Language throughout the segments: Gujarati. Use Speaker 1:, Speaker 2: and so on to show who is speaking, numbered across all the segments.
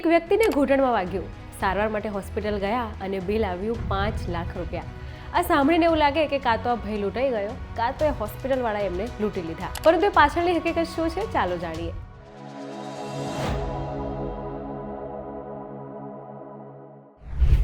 Speaker 1: એક વ્યક્તિને ઘૂંટણમાં વાગ્યું, સારવાર માટે હોસ્પિટલ ગયા અને બિલ આવ્યું 5 લાખ રૂપિયા. આ સાંભળીને એવું લાગે કે કાં તો આ ભાઈ લૂંટાઈ ગયો, કાં તો એ હોસ્પિટલવાળાએ એમને લૂંટી લીધા. પરંતુ એ પાછળની હકીકત શું છે, ચાલો જાણીએ.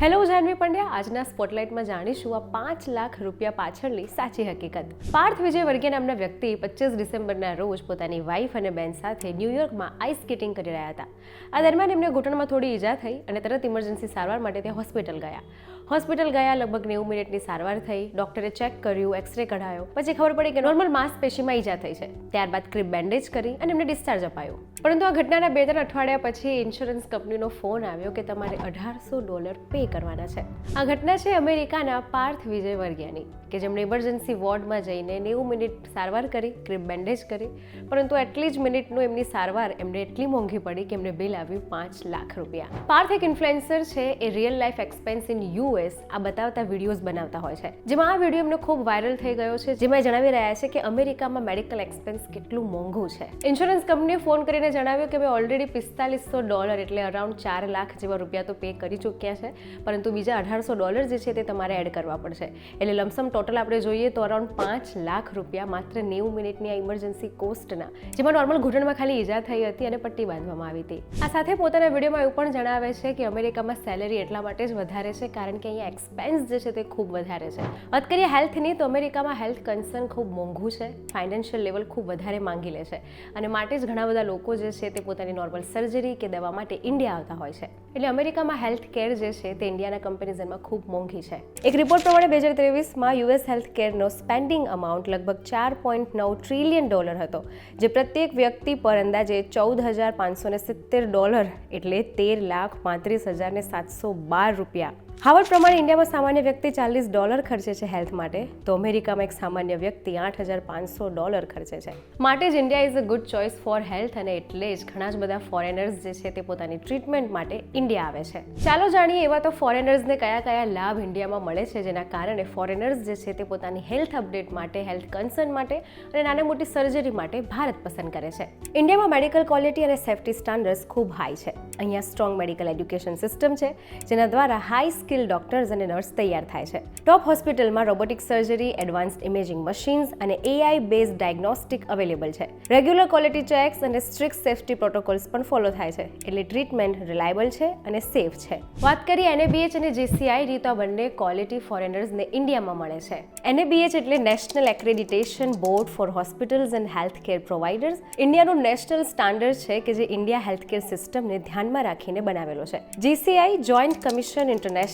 Speaker 1: હેલો, હું જાનવી પંડ્યા. આજના સ્પોટલાઇટમાં જાણીશું આ 5 લાખ રૂપિયા પાછળની સાચી હકીકત. પાર્થ વિજય વર્ગીય નામના વ્યક્તિ 25 ડિસેમ્બરના રોજ પોતાની વાઇફ અને બેન સાથે ન્યૂયોર્કમાં આઈસ સ્કેટિંગ કરી રહ્યા હતા. આ દરમિયાન એમને ઘૂંટણમાં થોડી ઈજા થઈ અને તરત ઇમરજન્સી સારવાર માટે તે હોસ્પિટલ ગયા. લગભગ 90 મિનિટની સારવાર થઈ. ડોક્ટરે ચેક કર્યું, એક્સરે કઢાયો, પછી ખબર પડી કે નોર્મલ માંસપેશીમાં ઈજા થઈ છે. ત્યારબાદ ક્રીપ બેન્ડેજ કરી અને એમને ડિસ્ચાર્જ અપાયો. પરંતુ આ ઘટનાના 2-3 અઠવાડિયા પછી ઇન્સ્યોરન્સ કંપનીનો ફોન આવ્યો કે તમારે $1800 પે કરવાના છે. આ ઘટના છે અમેરિકાના પાર્થ વિજય વર્ગિયાની, કે જેમણે ઇમરજન્સી વોર્ડમાં જઈને 90 મિનિટ સારવાર કરી, ક્રીપ બેન્ડેજ કરી, પરંતુ એટલી જ મિનિટનું એમની સારવાર એમને એટલી મોંઘી પડી કે એમને બિલ આવ્યું 5 લાખ રૂપિયા. પાર્થ એક ઇન્ફ્લુએન્સર છે. એ real life expense in US આ બતાવતા વિડીયોઝ બનાવતા હોય છે, જેમાં આ વિડીયો એમને ખૂબ વાયરલ થઈ ગયો છે, જેમાં એ જણાવી રહ્યા છે કે અમેરિકામાં મેડિકલ એક્સપેન્સ કેટલું મોંઘું છે. ઇન્સ્યોરન્સ કંપનીએ ફોન કરીને જણાવ્યું કે ભાઈ ઓલરેડી $4500 એટલે અરાઉન્ડ 4 લાખ જેવા રૂપિયા તો પે કરી ચૂક્યા છે, પરંતુ બીજા $1800 જે છે તે તમારે એડ કરવા પડશે. એટલે લમસમ ટોટલ આપણે જોઈએ તો અરાઉન્ડ 5 લાખ રૂપિયા માત્ર 90 મિનિટની આ ઇમરજન્સી કોસ્ટના, જેમાં નોર્મલ ઘૂંટણમાં ખાલી ઈજા થઈ હતી અને પટ્ટી બાંધવામાં આવી હતી. આ સાથે પોતાના વિડીયોમાં એવું પણ જણાવે છે કે અમેરિકામાં સેલેરી એટલા માટે જ વધારે છે કારણ કે અહીંયા એક્સપેન્સ જે છે તે ખૂબ વધારે છે. વાત કરીએ હેલ્થની, તો અમેરિકામાં હેલ્થ કન્સર્ન ખૂબ મોંઘું છે. ફાઇનાન્શિયલ લેવલ ખૂબ વધારે માંગી લે છે અને માટે જ ઘણા બધા લોકો જે છે તે પોતાની નોર્મલ સર્જરી કે દવા માટે ઇન્ડિયા આવતા હોય છે. એટલે અમેરિકામાં હેલ્થ કેર જે છે તે ઇન્ડિયાના કમ્પેરિઝનમાં ખૂબ મોંઘી છે. એક રિપોર્ટ પ્રમાણે 2023માં US હેલ્થ કેરનો સ્પેન્ડિંગ અમાઉન્ટ લગભગ $4.9 ટ્રિલિયન હતો, જે પ્રત્યેક વ્યક્તિ પર અંદાજે $14,570 એટલે $13,35,712. હાવર્ડ પ્રમાણે ઇન્ડિયામાં સામાન્ય વ્યક્તિ $40 ખર્ચે છે હેલ્થ માટે, તો અમેરિકામાં એક સામાન્ય વ્યક્તિ $8,500 ખર્ચે છે. માટે જ India is a good choice for health અને એટલે જ ઘણા જ બધા ફોરેનર્સ જે છે તે પોતાની ટ્રીટમેન્ટ માટે ઇન્ડિયા આવે છે. ચાલો જાણીએ એવા તો ફોરેનર્સને કયા કયા લાભ ઇન્ડિયામાં મળે છે, જેના કારણે ફોરેનર્સ જે છે તે પોતાની હેલ્થ અપડેટ માટે, હેલ્થ કન્સર્ન માટે અને નાની મોટી સર્જરી માટે ભારત પસંદ કરે છે. ઇન્ડિયામાં મેડિકલ ક્વોલિટી અને સેફ્ટી સ્ટાન્ડર્ડ્સ ખૂબ હાઈ છે. અહીંયા સ્ટ્રોંગ મેડિકલ એડ્યુકેશન સિસ્ટમ છે, જેના દ્વારા હાઈ સ્કિલ ડોક્ટર્સ અને નર્સ તૈયાર થાય છે. ટોપ હોસ્પિટલમાં robotic surgery, advanced imaging machines અને AI બેઝડ ડાયગ્નોસ્ટિક અવેલેબલ છે. રેગ્યુલર ક્વોલિટી ચેક્સ અને સ્ટ્રિક્ટ સેફ્ટી પ્રોટોકોલ્સ પણ ફોલો થાય છે, એટલે ટ્રીટમેન્ટ રિલાયબલ છે અને સેફ છે. વાત કરીએ NABH અને JCI ની, તો આ બંને ક્વોલિટી ફોરેનર્સને ઇન્ડિયામાં મળે છે. NABH એટલે national accreditation board for hospitals and health care providers. ઇન્ડિયાનું નેશનલ સ્ટાન્ડર્ડ છે કે જે ઇન્ડિયા હેલ્થકેર સિસ્ટમને ધ્યાનમાં રાખીને બનાવેલો છે. JCI joint commission international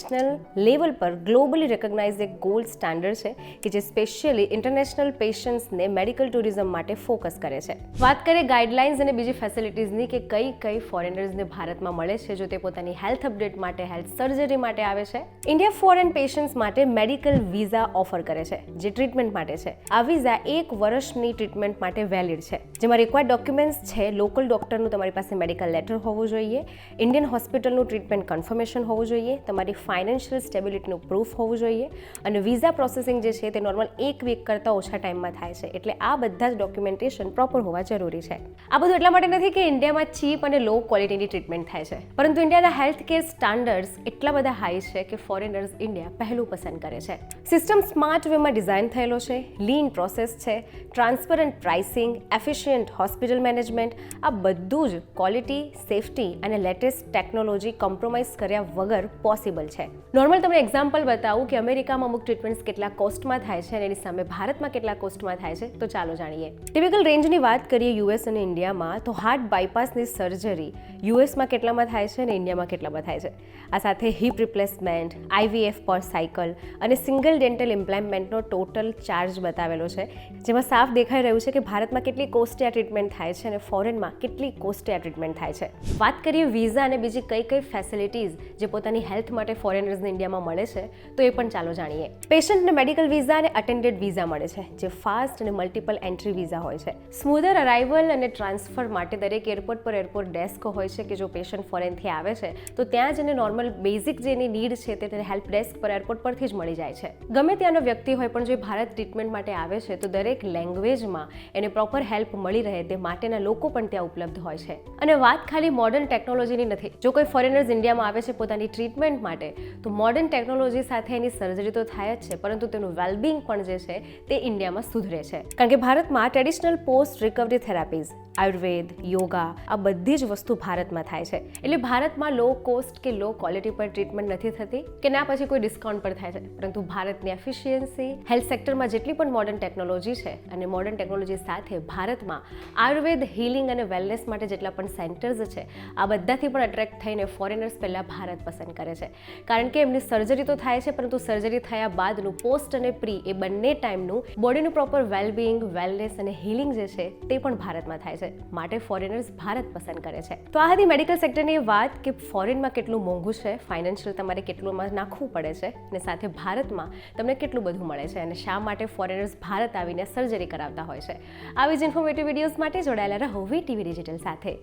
Speaker 1: level પર ગ્લોબલી રેકગ્નાઇઝ એક ગોલ્ડ સ્ટાન્ડર્ડ છે કે જે સ્પેશિયલી ઇન્ટરનેશનલ પેશન્ટ્સને મેડિકલ ટુરિઝમ માટે ફોકસ કરે છે. વાત કરીએ ગાઈડલાઇન્સ અને બીજી ફેસિલિટીઝની કે કઈ ફોરેનર્સને ભારતમાં મળે છે જો તે પોતાની હેલ્થ અપડેટ માટે, હેલ્થ સર્જરી માટે આવે છે. ઇન્ડિયા ફોરેન પેશન્ટ્સ માટે મેડિકલ વિઝા ઓફર કરે છે, જે ટ્રીટમેન્ટ માટે છે. આ વિઝા 1 વર્ષની ટ્રીટમેન્ટ માટે વેલિડ છે, જેમાં રિક્વાયર્ડ ડોક્યુમેન્ટ્સ છે લોકલ ડોક્ટરનું તમારી પાસે મેડિકલ લેટર હોવું જોઈએ, ઇન્ડિયન હોસ્પિટલનું ટ્રીટમેન્ટ કન્ફર્મેશન હોવું જોઈએ, તમારી ફાઇનાન્શિયલ સ્ટેબિલિટીનું પ્રૂફ હોવું જોઈએ અને વિઝા પ્રોસેસિંગ જે છે તે નોર્મલ 1 વીક કરતાં ઓછા ટાઈમમાં થાય છે. એટલે આ બધા જ ડોક્યુમેન્ટેશન પ્રોપર હોવા જરૂરી છે. આ બધું એટલા માટે નથી કે ઇન્ડિયામાં ચીપ અને લો ક્વોલિટીની ટ્રીટમેન્ટ થાય છે, પરંતુ ઇન્ડિયાના હેલ્થ કેર સ્ટાન્ડર્ડ્સ એટલા બધા હાઈ છે કે ફોરેનર્સ ઇન્ડિયા પહેલું પસંદ કરે છે. સિસ્ટમ સ્માર્ટ વેમાં ડિઝાઇન થયેલો છે, લીન પ્રોસેસ છે, transparent pricing, efficient hospital management, આ બધું જ ક્વોલિટી, સેફ્ટી અને લેટેસ્ટ ટેકનોલોજી કોમ્પ્રોમાઇઝ કર્યા વગર પોસિબલ છે. નોર્મલ તમને એક્ઝામ્પલ બતાવું કે અમેરિકામાં અમુક ટ્રીટમેન્ટ્સ કેટલા કોસ્ટમાં થાય છે અને એની સામે ભારતમાં કેટલા કોસ્ટમાં થાય છે, તો ચાલો જાણીએ. ટિપિકલ રેન્જની વાત કરીએ US અને ઇન્ડિયામાં, તો હાર્ટ બાયપાસની સર્જરી યુએસમાં કેટલામાં થાય છે અને ઇન્ડિયામાં કેટલામાં થાય છે. આ સાથે હિપ રિપ્લેસમેન્ટ, IVF પર સાયકલ અને સિંગલ ડેન્ટલ ઇમ્પ્લાન્ટમેન્ટનો ટોટલ ચાર્જ બતાવેલો છે, જેમાં સાફ દેખાઈ રહ્યું છે કે ભારતમાં કેટલી કોસ્ટે આ ટ્રીટમેન્ટ થાય છે અને ફોરેનમાં કેટલી કોસ્ટે આ ટ્રીટમેન્ટ થાય છે. વાત કરીએ વિઝા અને બીજી કઈ ફેસિલિટીઝ જે પોતાની હેલ્થ માટે ફોરેનર્સને ઇન્ડિયામાં મળે છે તો એ પણ ચાલો જાણીએ. પેશન્ટને મેડિકલ વિઝા અને અટેન્ડેડ વિઝા મળે છે, જે ફાસ્ટ અને મલ્ટિપલ એન્ટ્રી વિઝા હોય છે. સ્મૂધર અરાઇવલ અને ટ્રાન્સફર માટે દરેક એરપોર્ટ પર એરપોર્ટ ડેસ્ક હોય છે કે જો પેશન્ટ ફોરેનથી આવે છે તો ત્યાં જ એને નોર્મલ બેઝિક જે એની નીડ છે તે હેલ્પ ડેસ્ક પર એરપોર્ટ પરથી જ મળી જાય છે. ગમે ત્યાંનો વ્યક્તિ હોય પણ જો ભારત ટ્રીટમેન્ટ માટે આવે છે તો દરેક લેંગ્વેજમાં એને પ્રોપર હેલ્પ મળી રહે તે માટેના લોકો પણ ત્યાં ઉપલબ્ધ હોય છે. અને વાત ખાલી મોડર્ન ટેકનોલોજીની નથી. જો કોઈ ફોરેનર્સ ઇન્ડિયામાં આવે છે પોતાની ટ્રીટમેન્ટ માટે તો મોડર્ન ટેકનોલોજી સાથે એની સર્જરી તો થાય જ છે, પરંતુ તેનું વેલબિંગ પણ જે છે તે ઇન્ડિયામાં સુધરે છે. કારણ કે ભારતમાં traditional post recovery therapies, Ayurveda, yoga આ બધી જ વસ્તુ ભારતમાં થાય છે. એટલે ભારતમાં લો કોસ્ટ કે લો ક્વોલિટી પર ટ્રીટમેન્ટ નથી થતી કે ના પછી કોઈ ડિસ્કાઉન્ટ પર થાય છે, પરંતુ ભારતની એફિશિયન્સી હેલ્થ સેક્ટરમાં જેટલી પણ મોડર્ન ટેકનોલોજી છે અને મોડર્ન ટેકનોલોજી સાથે ભારતમાં આયુર્વેદ, હીલિંગ અને વેલનેસ માટે જેટલા પણ સેન્ટર્સ છે આ બધાથી પણ અટ્રેક્ટ થઈને ફોરેનર્સ પહેલાં ભારત પસંદ કરે છે. કારણ કે એમની સર્જરી તો થાય છે પરંતુ સર્જરી થયા બાદનું પોસ્ટ અને પ્રી એ બંને ટાઈમનું બોડીનું પ્રોપર વેલબિંગ, વેલનેસ અને હીલિંગ જે છે તે પણ ભારતમાં થાય છે. માટે ફોરેનર્સ ભારત પસંદ કરે છે. તો આ હતી મેડિકલ સેક્ટરની વાત કે ફોરેનમાં કેટલું મોંઘું છે, ફાઇનાન્શિયલ તમારે કેટલુંમાં નાખવું પડે છે અને સાથે ભારતમાં તમને કેટલું બધું મળે છે અને શા માટે ફોરેનર્સ ભારત આવીને સર્જરી કરાવતા હોય છે. આવી જ ઇન્ફોર્મેટિવ વિડીયોઝ માટે જોડાયેલા રહો વીટીવી ડિજિટલ સાથે.